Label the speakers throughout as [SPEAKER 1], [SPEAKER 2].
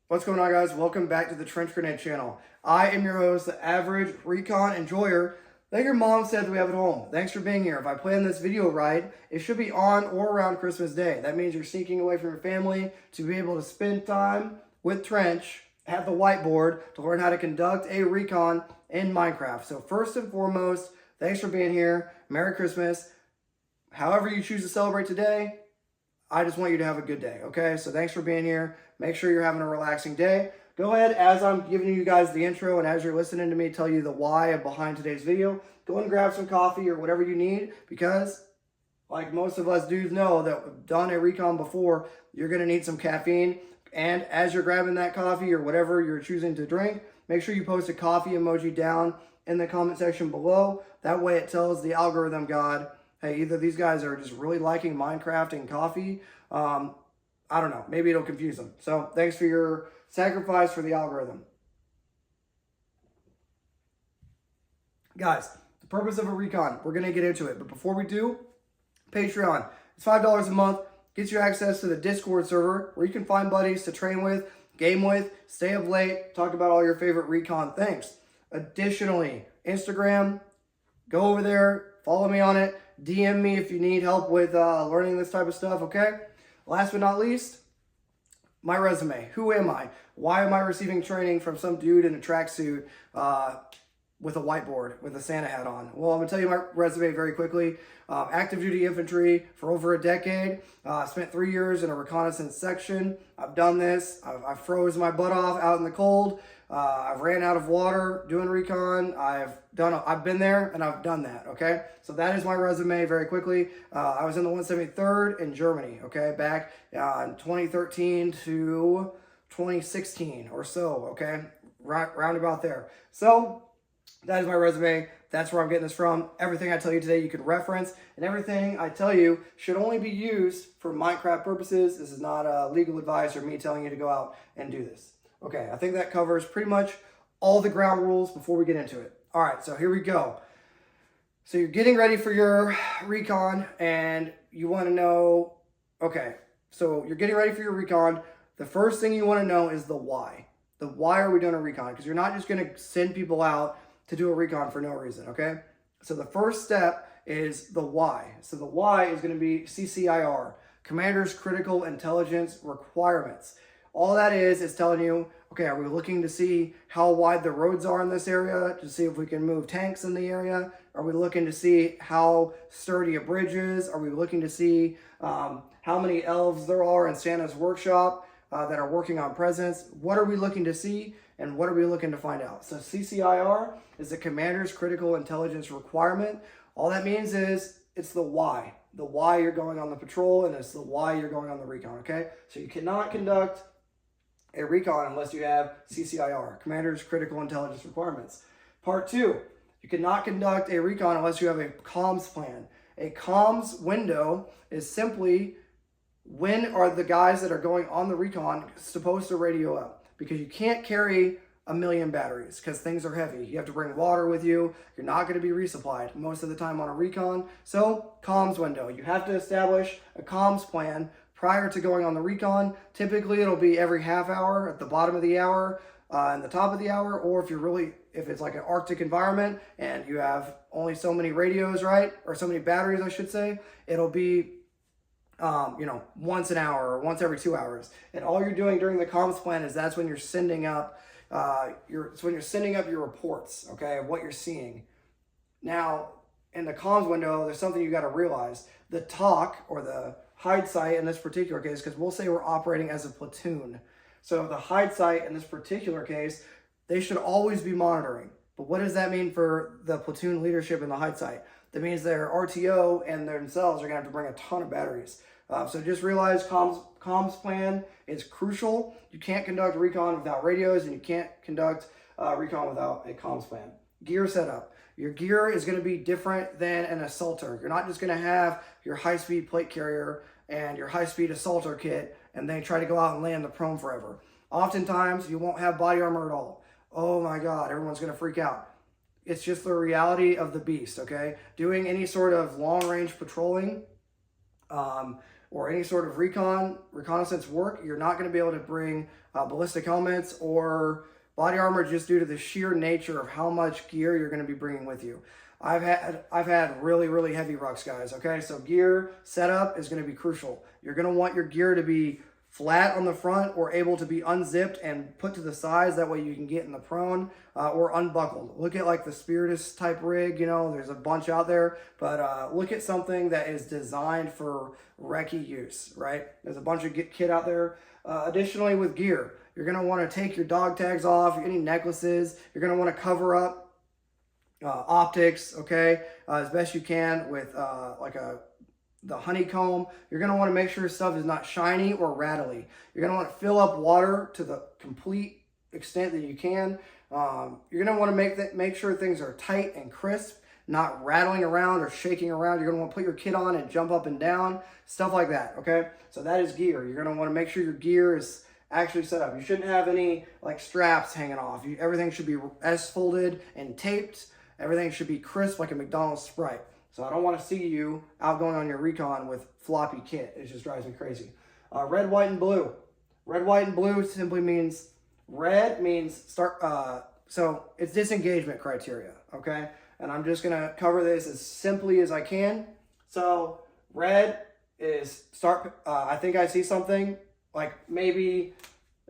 [SPEAKER 1] What's going on, guys? Welcome back to the Trench Grenade channel. I am your host, the average recon enjoyer that your mom said that we have at home. Thanks for being here. If I plan this video right, it should be on or around Christmas Day. That means you're sneaking away from your family to be able to spend time with Trench at the whiteboard to learn how to conduct a recon in Minecraft. So first and foremost, thanks for being here. Merry Christmas. However you choose to celebrate today, I just want you to have a good day, okay? So thanks for being here. Make sure you're having a relaxing day. Go ahead, as I'm giving you guys the intro and as you're listening to me tell you the why behind today's video, go and grab some coffee or whatever you need, because like most of us dudes know that we've done a recon before, you're going to need some caffeine. And as you're grabbing that coffee or whatever you're choosing to drink, make sure you post a coffee emoji down in the comment section below. That way it tells the algorithm god, hey, either these guys are just really liking Minecraft and coffee. I don't know. Maybe it'll confuse them. So thanks for your sacrifice for the algorithm. Guys, the purpose of a recon, we're going to get into it. But before we do, Patreon. It's $5 a month. Gets you access to the Discord server where you can find buddies to train with, game with, stay up late, talk about all your favorite recon things. Additionally, Instagram, go over there, follow me on it. DM me if you need help with learning this type of stuff, okay? Last but not least, my resume. Who am I? Why am I receiving training from some dude in a tracksuit with a whiteboard, with a Santa hat on? Well, I'm going to tell you my resume very quickly. Active duty infantry for over a decade. Spent 3 years in a reconnaissance section. I've done this. I've froze my butt off out in the cold. I've ran out of water doing recon. I've been there and I've done that, okay? So that is my resume very quickly. I was in the 173rd in Germany, okay? Back in 2013 to 2016 or so, okay? Round about there. So that is my resume. That's where I'm getting this from. Everything I tell you today you can reference, and everything I tell you should only be used for Minecraft purposes. This is not legal advice or me telling you to go out and do this. Okay, I think that covers pretty much all the ground rules before we get into it. All right, so here we go. So you're getting ready for your recon, and you want to know, okay, so you're getting ready for your recon. The first thing you want to know is the why. The why are we doing a recon? Because you're not just going to send people out to do a recon for no reason, okay? So the first step is the why. So the why is going to be CCIR, Commander's Critical Intelligence Requirements. All that is telling you, okay, are we looking to see how wide the roads are in this area to see if we can move tanks in the area? Are we looking to see how sturdy a bridge is? Are we looking to see how many elves there are in Santa's workshop that are working on presents? What are we looking to see and what are we looking to find out? So CCIR is the Commander's Critical Intelligence Requirement. All that means is it's the why you're going on the patrol, and it's the why you're going on the recon, okay? So you cannot conduct a recon unless you have CCIR, Commander's Critical Intelligence Requirements. Part 2, you cannot conduct a recon unless you have a comms plan. A comms window is simply when are the guys that are going on the recon supposed to radio up, because you can't carry a million batteries because things are heavy. You have to bring water with you. You're not going to be resupplied most of the time on a recon. So comms window, you have to establish a comms plan prior to going on the recon. Typically, it'll be every half hour, at the bottom of the hour, and the top of the hour, or if it's like an Arctic environment and you have only so many radios, right? Or so many batteries, I should say, it'll be, once an hour or once every 2 hours. And all you're doing during the comms plan is that's when you're sending up, your reports, okay, of what you're seeing. Now, in the comms window, there's something you got to realize. The talk or the hide site in this particular case, because we'll say we're operating as a platoon. So the hide site in this particular case, they should always be monitoring. But what does that mean for the platoon leadership in the hide site? That means their RTO and themselves are going to have to bring a ton of batteries. So just realize comms plan is crucial. You can't conduct recon without radios, and you can't conduct recon without a comms plan. Gear setup. Your gear is going to be different than an assaulter. You're not just going to have your high-speed plate carrier and your high-speed assaulter kit and then try to go out and land the prone forever. Oftentimes, you won't have body armor at all. Oh my God, everyone's going to freak out. It's just the reality of the beast, okay? Doing any sort of long-range patrolling or any sort of reconnaissance work, you're not going to be able to bring ballistic helmets or body armor just due to the sheer nature of how much gear you're going to be bringing with you. I've had really heavy rucks, guys. Okay, so gear setup is going to be crucial. You're going to want your gear to be flat on the front or able to be unzipped and put to the sides. That way you can get in the prone or unbuckled. Look at like the Spiritus type rig, you know, there's a bunch out there, but look at something that is designed for recce use, right? There's a bunch of kit out there. Additionally, with gear, you're going to want to take your dog tags off, any necklaces. You're going to want to cover up optics, okay, as best you can with the honeycomb. You're going to want to make sure stuff is not shiny or rattly. You're going to want to fill up water to the complete extent that you can. You're going to want to make sure things are tight and crisp, not rattling around or shaking around. You're going to want to put your kit on and jump up and down, stuff like that, okay? So that is gear. You're going to want to make sure your gear is actually set up. You shouldn't have any like straps hanging off. Everything should be S-folded and taped. Everything should be crisp like a McDonald's Sprite. So I don't want to see you out going on your recon with floppy kit. It just drives me crazy. Red, white, and blue. Red, white, and blue simply means, red means start, so it's disengagement criteria, okay? And I'm just going to cover this as simply as I can. So red is start, I think I see something like maybe,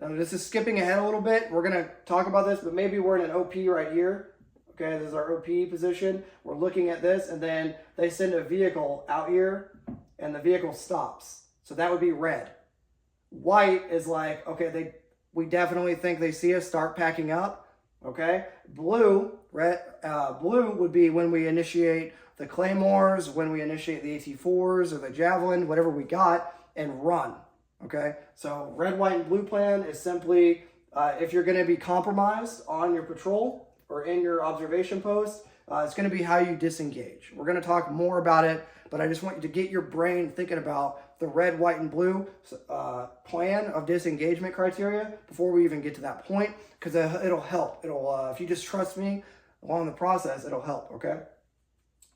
[SPEAKER 1] this is skipping ahead a little bit. We're going to talk about this, but maybe we're in an OP right here. Okay, this is our OP position. We're looking at this, and then they send a vehicle out here, and the vehicle stops. So that would be red. White is like, okay, we definitely think they see us, start packing up. Okay, blue would be when we initiate the claymores, when we initiate the AT4s or the javelin, whatever we got, and run. Okay, so red, white, and blue plan is simply if you're going to be compromised on your patrol or in your observation post, it's going to be how you disengage. We're going to talk more about it, but I just want you to get your brain thinking about the red, white, and blue plan of disengagement criteria before we even get to that point, because it'll help. If you just trust me along the process, it'll help, okay?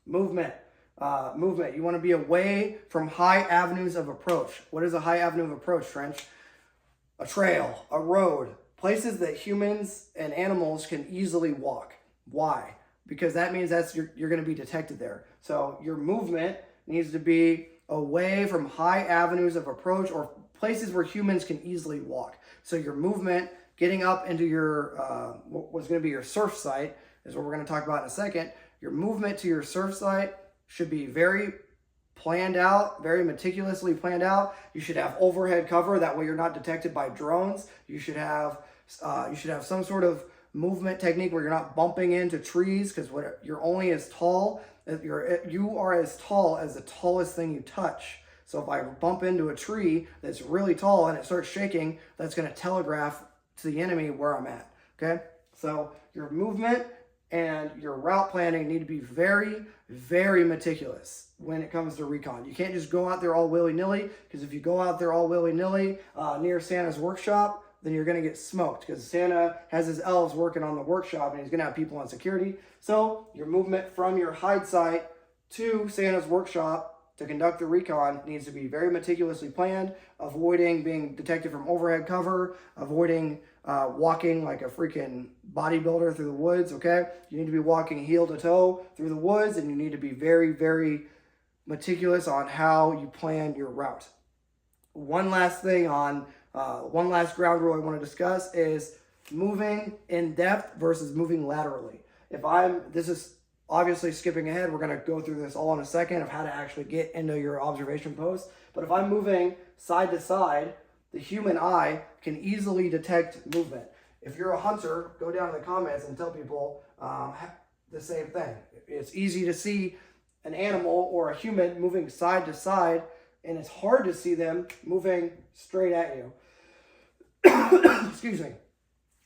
[SPEAKER 1] Movement. You want to be away from high avenues of approach. What is a high avenue of approach, Trench? A trail, a road, places that humans and animals can easily walk. Why? Because that means you're going to be detected there. So your movement needs to be away from high avenues of approach or places where humans can easily walk. So your movement, getting up into your, what's going to be your surf site, is what we're going to talk about in a second. Your movement to your surf site should be very planned out, very meticulously planned out. You should have overhead cover. That way you're not detected by drones. You should have some sort of movement technique where you're not bumping into trees, because you're only as tall as you are as tall as the tallest thing you touch. So if I bump into a tree that's really tall and it starts shaking, that's going to telegraph to the enemy where I'm at. Okay, so your movement and your route planning need to be very, very meticulous when it comes to recon. You can't just go out there all willy-nilly, because if you go out there all willy-nilly near Santa's workshop, then you're going to get smoked, because Santa has his elves working on the workshop and he's going to have people on security. So your movement from your hide site to Santa's workshop to conduct the recon needs to be very meticulously planned, avoiding being detected from overhead cover, avoiding walking like a freaking bodybuilder through the woods, okay? You need to be walking heel to toe through the woods, and you need to be very, very meticulous on how you plan your route. One last ground rule I want to discuss is moving in depth versus moving laterally. This is obviously skipping ahead. We're going to go through this all in a second of how to actually get into your observation post. But if I'm moving side to side, the human eye can easily detect movement. If you're a hunter, go down in the comments and tell people the same thing. It's easy to see an animal or a human moving side to side, and it's hard to see them moving straight at you. Excuse me.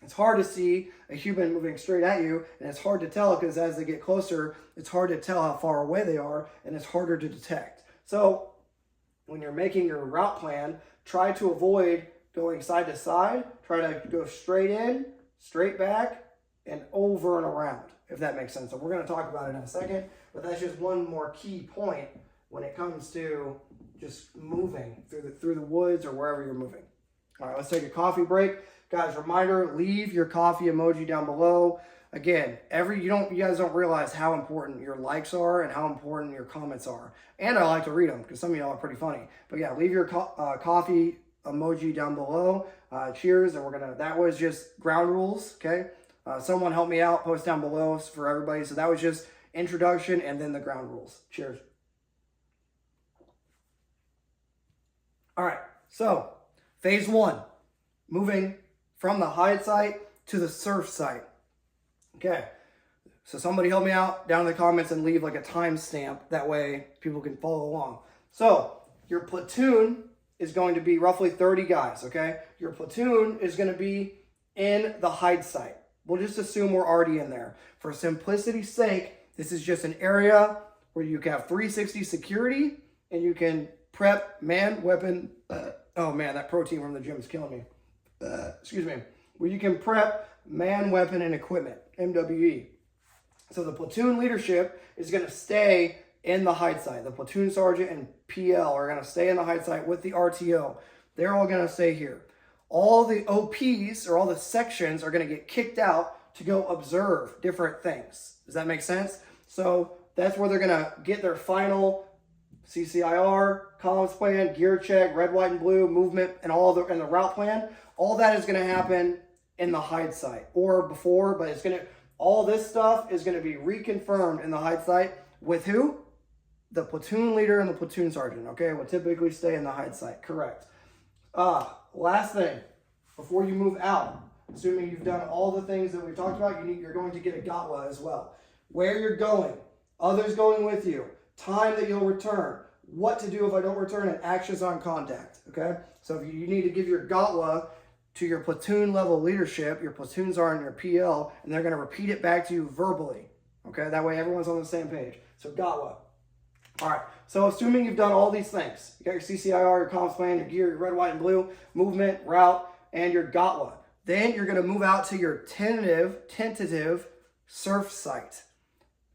[SPEAKER 1] It's hard to see a human moving straight at you, and it's hard to tell because as they get closer, it's hard to tell how far away they are, and it's harder to detect. So when you're making your route plan, try to avoid going side to side. Try to go straight in, straight back, and over and around, if that makes sense. So we're going to talk about it in a second, but that's just one more key point when it comes to just moving through the woods or wherever you're moving. All right, let's take a coffee break. Guys, reminder, leave your coffee emoji down below. Again, you guys don't realize how important your likes are and how important your comments are. And I like to read them because some of y'all are pretty funny. But yeah, leave your coffee emoji down below. Cheers, and that was just ground rules, okay? Someone help me out, post down below for everybody. So that was just introduction and then the ground rules. Cheers. All right, so phase 1, moving from the hide site to the surf site. Okay, so somebody help me out down in the comments and leave like a timestamp. That way people can follow along. So your platoon is going to be roughly 30 guys, okay? Your platoon is going to be in the hide site. We'll just assume we're already in there. For simplicity's sake, this is just an area where you can have 360 security and you can prep man, weapon, oh man, that protein from the gym is killing me. Excuse me. Where you can prep man, weapon, and equipment, MWE. So the platoon leadership is going to stay in the hide site. The platoon sergeant and PL are going to stay in the hide site with the RTO. They're all going to stay here. All the OPs or all the sections are going to get kicked out to go observe different things. Does that make sense? So that's where they're going to get their final CCIR, comms plan, gear check, red, white, and blue, movement, and and the route plan. All that is going to happen in the hide site or before, but all this stuff is going to be reconfirmed in the hide site with who? The platoon leader and the platoon sergeant, okay? Will typically stay in the hide site, correct. Last thing, before you move out, assuming you've done all the things that we've talked about, you're going to get a GOTWA as well. Where you're going, others going with you, time that you'll return, what to do if I don't return, and actions on contact, okay? So if you need to give your GOTWA to your platoon level leadership, your platoons are in your PL, and they're going to repeat it back to you verbally, okay? That way everyone's on the same page. So GOTWA. All right, so assuming you've done all these things, you got your CCIR, your comms plan, your gear, your red, white, and blue, movement, route, and your GOTWA. Then you're going to move out to your tentative surf site,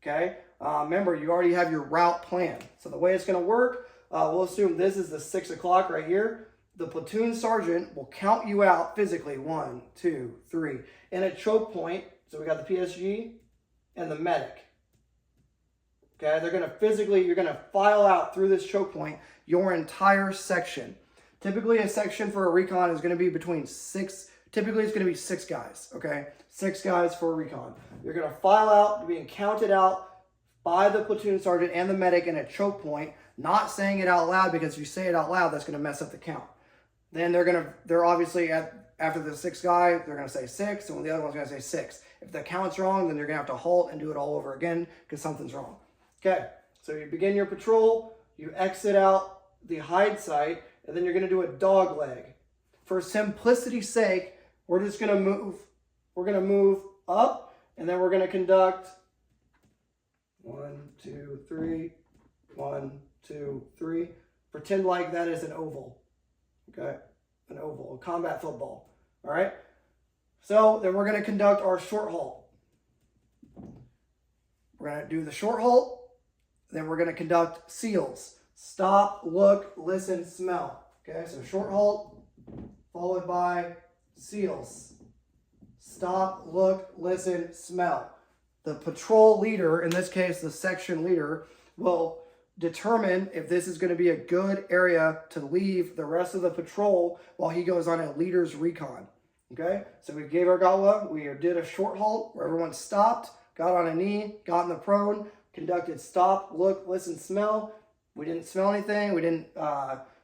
[SPEAKER 1] okay? Remember, you already have your route plan. So the way it's going to work, we'll assume this is the 6 o'clock right here. The platoon sergeant will count you out physically, 1, 2, 3, and a choke point. So we got the PSG and the medic. Okay, you're going to file out through this choke point your entire section. Typically, a section for a recon is going to be between 6, typically it's going to be 6 guys, okay? 6 guys for a recon. You're going to file out, being counted out by the platoon sergeant and the medic in a choke point, not saying it out loud, because if you say it out loud, that's going to mess up the count. Then they're obviously after the 6th guy, they're going to say 6, and the other one's going to say 6. If the count's wrong, then you're going to have to halt and do it all over again because something's wrong. Okay, so you begin your patrol, you exit out the hide site, and then you're going to do a dog leg. For simplicity's sake, we're just going to move. We're going to move up, and then we're going to conduct 1, 2, 3, 1, 2, 3. Pretend like that is an oval. Okay, an oval, a combat football. All right, so then we're going to conduct our short halt. We're going to do the short halt. Then we're going to conduct SEALs. Stop, look, listen, smell. Okay, so short halt followed by SEALs. Stop, look, listen, smell. The patrol leader, in this case the section leader, will determine if this is going to be a good area to leave the rest of the patrol while he goes on a leader's recon. Okay, so we gave our GOTWA, we did a short halt where everyone stopped, got on a knee, got in the prone, conducted stop, look, listen, smell. We didn't smell anything. We didn't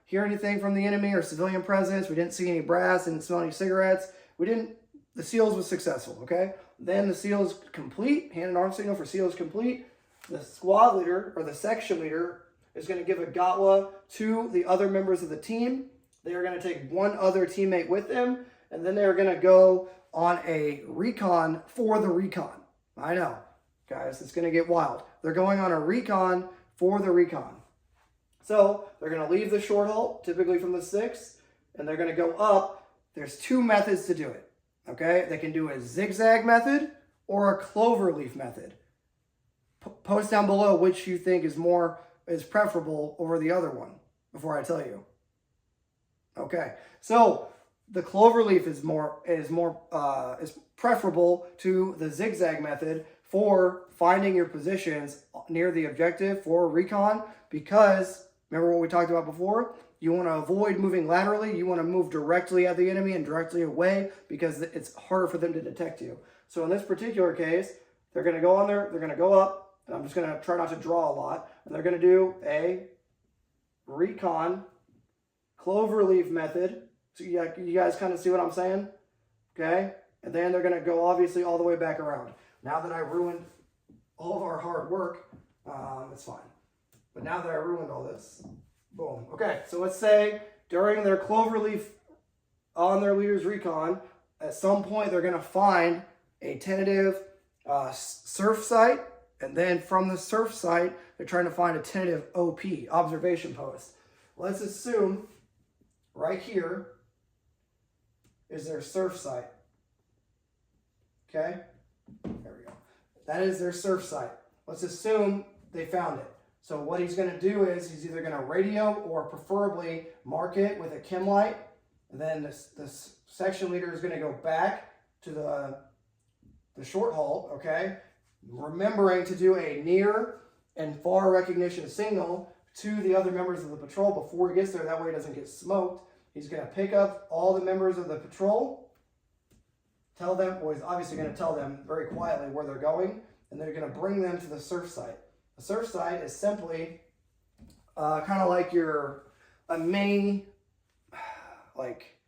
[SPEAKER 1] hear anything from the enemy or civilian presence. We didn't see any brass, didn't smell any cigarettes. The SEALs was successful, okay? Then the SEALs complete, hand and arm signal for SEALs complete. The squad leader or the section leader is going to give a GOTWA to the other members of the team. They are going to take one other teammate with them, and then they are going to go on a recon for the recon. I know, guys, it's going to get wild. They're going on a recon for the recon. So they're going to leave the short halt, typically from the 6th, and they're going to go up. There's 2 methods to do it, okay? They can do a zigzag method or a cloverleaf method. Post down below which you think is preferable over the other one, before I tell you? Okay, so the cloverleaf is preferable to the zigzag method for finding your positions near the objective for recon, because remember what we talked about before? You want to avoid moving laterally. You want to move directly at the enemy and directly away because it's harder for them to detect you. So in this particular case, they're going to go on there, they're going to go up, and I'm just going to try not to draw a lot, and they're going to do a recon cloverleaf method. So you guys kind of see what I'm saying? Okay? And then they're going to go obviously all the way back around. Now that I ruined all of our hard work, it's fine. But now that I ruined all this, boom. Okay, so let's say during their cloverleaf on their leader's recon, at some point they're going to find a tentative surf site, and then from the surf site, they're trying to find a tentative OP, observation post. Let's assume right here is their surf site. Okay? There we go. That is their surf site. Let's assume they found it. So what he's going to do is he's either going to radio or preferably mark it with a chem light. And then this section leader is going to go back to the short halt, okay? Remembering to do a near and far recognition signal to the other members of the patrol before he gets there. That way he doesn't get smoked. He's going to pick up all the members of the patrol, tell them, well, he's obviously going to tell them very quietly where they're going, and they're going to bring them to the surf site. The surf site is simply kind of like a main like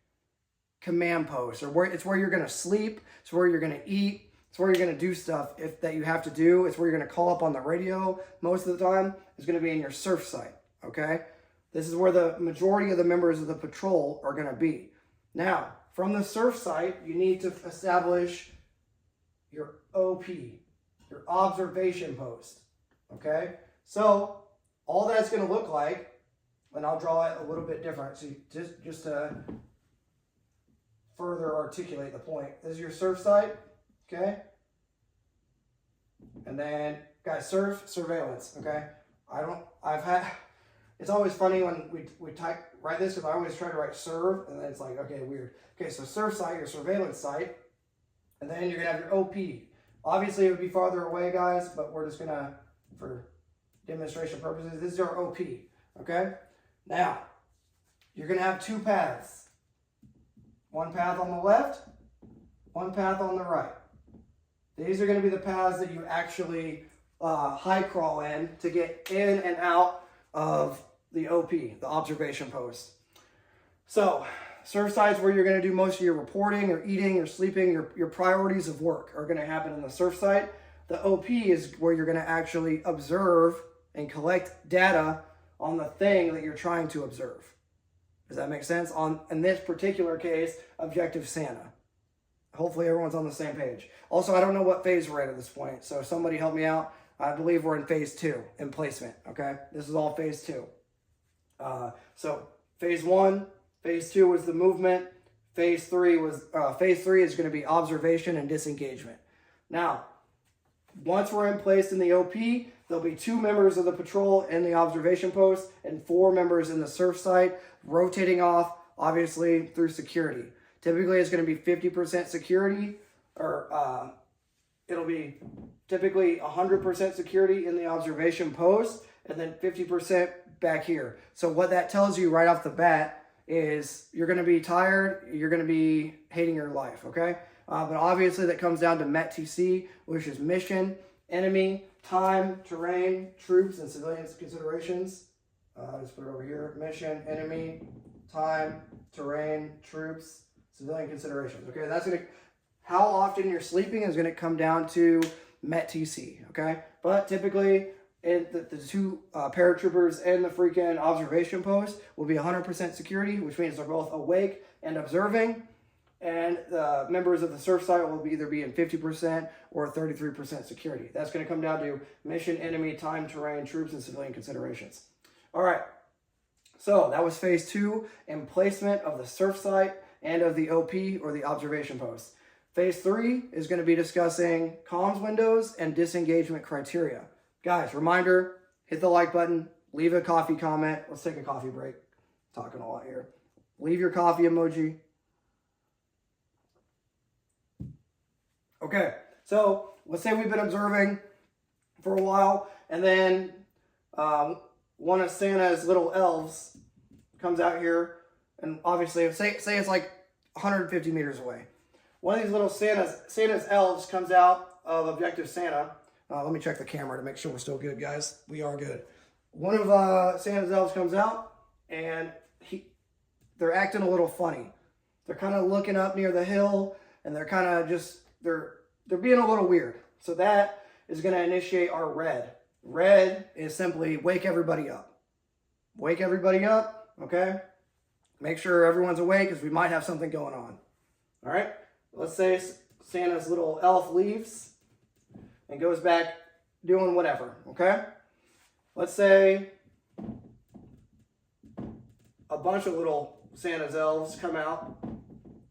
[SPEAKER 1] command post, or it's where you're going to sleep, it's where you're going to eat, it's where you're going to do stuff that you have to do. It's where you're going to call up on the radio most of the time. It's going to be in your surf site, okay? This is where the majority of the members of the patrol are going to be. Now, from the surf site, you need to establish your OP, your observation post, okay? So, all that's going to look like, and I'll draw it a little bit different, so just to further articulate the point. This is your surf site, okay? And then, guys, surveillance, okay? It's always funny when we write this, because I always try to write serve, and then it's like, okay, weird. Okay, so surf site, your surveillance site, and then you're going to have your OP. Obviously, it would be farther away, guys, but we're just going to, for demonstration purposes, this is our OP, okay? Now, you're going to have two paths. One path on the left, one path on the right. These are going to be the paths that you actually high crawl in to get in and out of the OP, the observation post. So, surf sites where you're going to do most of your reporting or eating or sleeping, your priorities of work are going to happen in the surf site. The OP is where you're going to actually observe and collect data on the thing that you're trying to observe. Does that make sense? In this particular case, Objective Santa. Hopefully everyone's on the same page. Also, I don't know what phase we're at this point, so somebody help me out. I believe we're in phase 2 in placement, okay? This is all phase 2. So phase 1, phase 2 was the movement. Phase 3 is going to be observation and disengagement. Now, once we're in place in the OP, there'll be 2 members of the patrol in the observation post and 4 members in the surf site, rotating off, obviously, through security. Typically, it's going to be 50% security, or it'll be typically 100% security in the observation post, and then 50% back here. So what that tells you right off the bat is you're going to be tired, you're going to be hating your life, okay? But obviously that comes down to MET-TC, which is mission, enemy, time, terrain, troops, and civilians considerations. Just put it over here. Mission, enemy, time, terrain, troops, civilian considerations. Okay, that's going to, how often you're sleeping is going to come down to MET-TC, okay? But typically, the 2 paratroopers and the freaking observation post will be 100% security, which means they're both awake and observing. And the members of the surf site will either be in 50% or 33% security. That's going to come down to mission, enemy, time, terrain, troops, and civilian considerations. All right. So that was phase 2, emplacement of the surf site and of the OP, or the observation post. Phase 3 is going to be discussing comms windows and disengagement criteria. Guys, reminder, hit the like button, leave a coffee comment. Let's take a coffee break. Talking a lot here. Leave your coffee emoji. Okay, so let's say we've been observing for a while, and then one of Santa's little elves comes out here, and obviously, say it's like 150 meters away. One of these little Santa's elves comes out of Objective Santa. Let me check the camera to make sure we're still good, guys. We are good. One of Santa's elves comes out, and they're acting a little funny. They're kind of looking up near the hill, and they're kind of just, they're being a little weird. So that is going to initiate our red. Red is simply wake everybody up. Wake everybody up, okay? Make sure everyone's awake because we might have something going on. All right? Let's say Santa's little elf leaves and goes back doing whatever, okay? Let's say a bunch of little Santa's elves come out,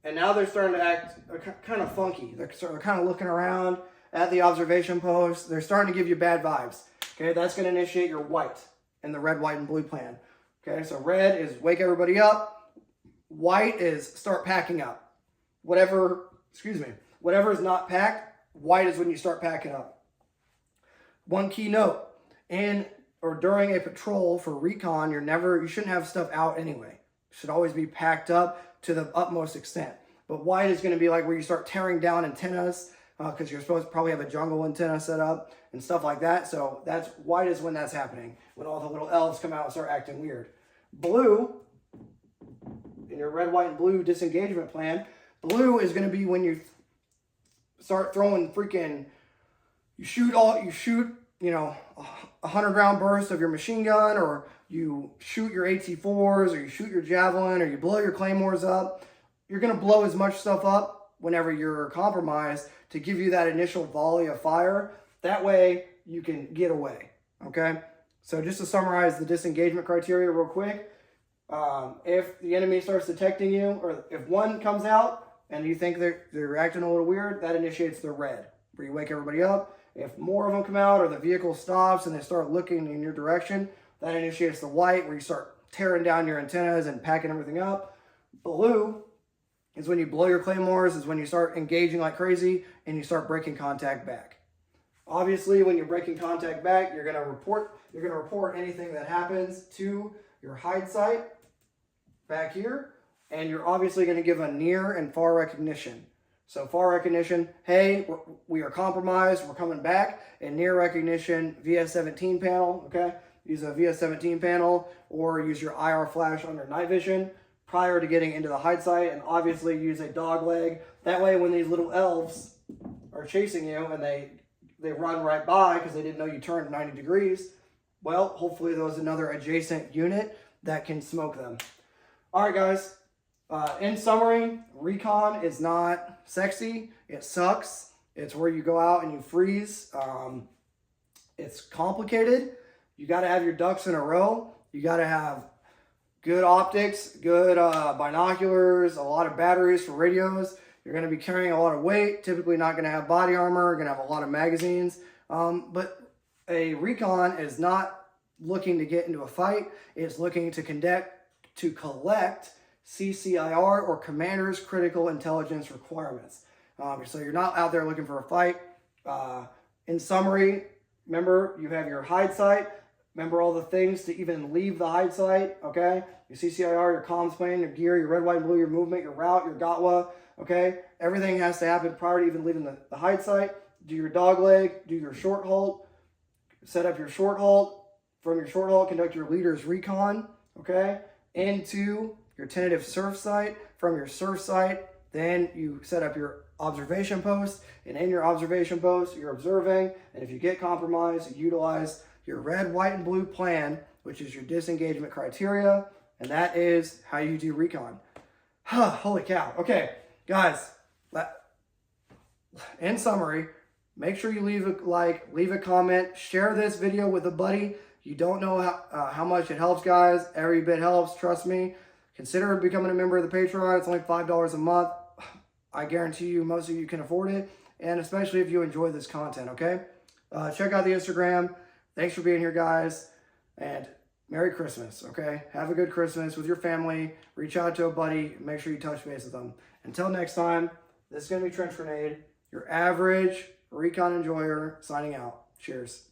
[SPEAKER 1] and now they're starting to act kind of funky. They're kind of looking around at the observation post. They're starting to give you bad vibes. Okay, that's going to initiate your white in the red, white, and blue plan. Okay, so red is wake everybody up. White is start packing up. Whatever is not packed, white is when you start packing up. One key note, in or during a patrol for recon, you shouldn't have stuff out anyway. It should always be packed up to the utmost extent. But white is going to be like where you start tearing down antennas, because you're supposed to probably have a jungle antenna set up and stuff like that. So that's white is when that's happening, when all the little elves come out and start acting weird. Blue, in your red, white, and blue disengagement plan, blue is going to be when you start throwing you shoot 100-round bursts of your machine gun, or you shoot your AT-4s, or you shoot your javelin, or you blow your claymores up. You're going to blow as much stuff up whenever you're compromised to give you that initial volley of fire. That way you can get away, okay? So just to summarize the disengagement criteria real quick, if the enemy starts detecting you, or if one comes out and you think they're acting a little weird, that initiates the red, where you wake everybody up. If more of them come out, or the vehicle stops and they start looking in your direction, that initiates the white, where you start tearing down your antennas and packing everything up. Blue is when you blow your claymores, is when you start engaging like crazy and you start breaking contact back. Obviously, when you're breaking contact back, you're gonna report anything that happens to your hide site back here, and you're obviously gonna give a near and far recognition. So far recognition, hey, we are compromised, we're coming back. And near recognition, VS17 panel, okay? Use a VS17 panel, or use your IR flash under night vision prior to getting into the hide site, and obviously use a dog leg. That way when these little elves are chasing you and they run right by because they didn't know you turned 90 degrees, well, hopefully there's another adjacent unit that can smoke them. All right, guys. In summary, recon is not sexy. It sucks. It's where you go out and you freeze. It's complicated. You got to have your ducks in a row. You got to have good optics, good binoculars, a lot of batteries for radios. You're going to be carrying a lot of weight. Typically not going to have body armor. You're going to have a lot of magazines. But a recon is not looking to get into a fight. It's looking to collect CCIR, or Commander's Critical Intelligence Requirements. So you're not out there looking for a fight. In summary, remember, you have your hide site. Remember all the things to even leave the hide site, okay? Your CCIR, your comms plane, your gear, your red, white, and blue, your movement, your route, your GOTWA, okay? Everything has to happen prior to even leaving the hide site. Do your dog leg, do your short halt, set up your short halt. From your short halt, conduct your leader's recon, okay? Into your tentative surf site. From your surf site, then you set up your observation post, and in your observation post, you're observing, and if you get compromised, you utilize your red, white, and blue plan, which is your disengagement criteria, and that is how you do recon. Holy cow. Okay, guys, in summary, make sure you leave a like, leave a comment, share this video with a buddy. You don't know how much it helps, guys. Every bit helps, trust me. Consider becoming a member of the Patreon. It's only $5 a month. I guarantee you most of you can afford it, and especially if you enjoy this content, okay? Check out the Instagram. Thanks for being here, guys, and Merry Christmas, okay? Have a good Christmas with your family. Reach out to a buddy. Make sure you touch base with them. Until next time, this is going to be Trench Grenade, your average Recon enjoyer, signing out. Cheers.